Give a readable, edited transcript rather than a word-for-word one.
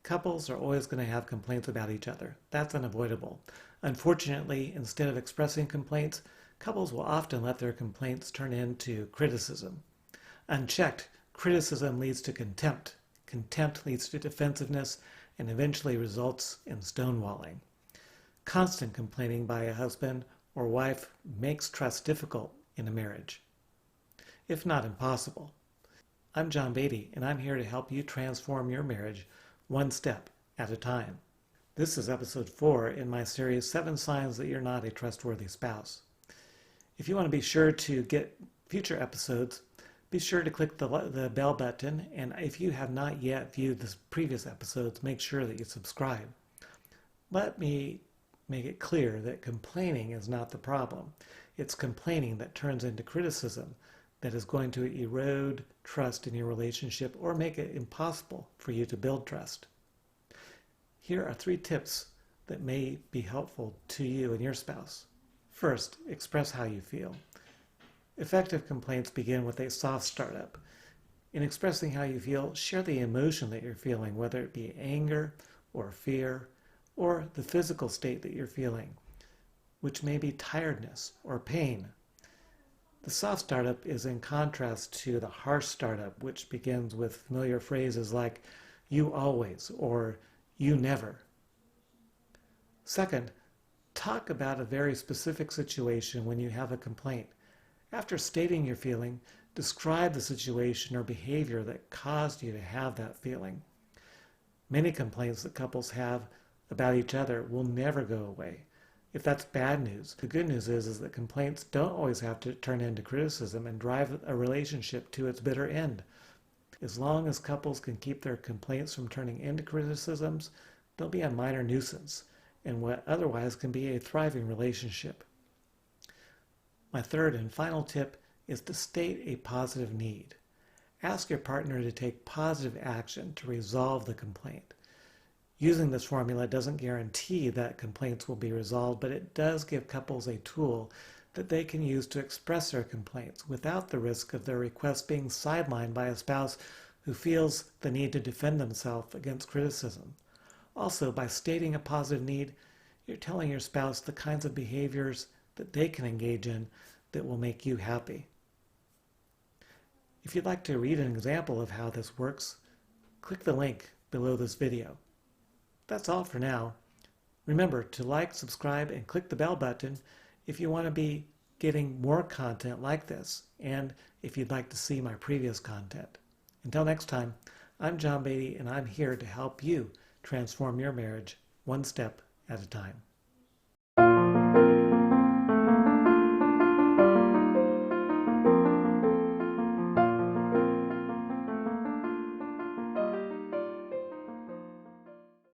Couples are always going to have complaints about each other. That's unavoidable. Unfortunately, instead of expressing complaints, couples will often let their complaints turn into criticism. Unchecked, criticism leads to contempt. Contempt leads to defensiveness and eventually results in stonewalling. Constant complaining by a husband or wife makes trust difficult in a marriage, if not impossible. I'm John Beatty, and I'm here to help you transform your marriage one step at a time. This is episode 4 in my series, 7 Signs That You're Not a Trustworthy Spouse. If you want to be sure to get future episodes, be sure to click the bell button, and if you have not yet viewed the previous episodes, make sure that you subscribe. Let me make it clear that complaining is not the problem. It's complaining that turns into criticism that is going to erode trust in your relationship or make it impossible for you to build trust. Here are 3 tips that may be helpful to you and your spouse. First, express how you feel. Effective complaints begin with a soft startup. In expressing how you feel, share the emotion that you're feeling, whether it be anger or fear or the physical state that you're feeling, which may be tiredness or pain. The soft startup is in contrast to the harsh startup, which begins with familiar phrases like, "you always," or "you never." Second, talk about a very specific situation when you have a complaint. After stating your feeling, describe the situation or behavior that caused you to have that feeling. Many complaints that couples have about each other will never go away. If that's bad news, the good news is that complaints don't always have to turn into criticism and drive a relationship to its bitter end. As long as couples can keep their complaints from turning into criticisms, they'll be a minor nuisance in what otherwise can be a thriving relationship. My third and final tip is to state a positive need. Ask your partner to take positive action to resolve the complaint. Using this formula doesn't guarantee that complaints will be resolved, but it does give couples a tool that they can use to express their complaints without the risk of their requests being sidelined by a spouse who feels the need to defend themselves against criticism. Also, by stating a positive need, you're telling your spouse the kinds of behaviors that they can engage in that will make you happy. If you'd like to read an example of how this works, click the link below this video. That's all for now. Remember to like, subscribe, and click the bell button if you want to be getting more content like this, and if you'd like to see my previous content. Until next time, I'm John Beatty, and I'm here to help you transform your marriage one step at a time.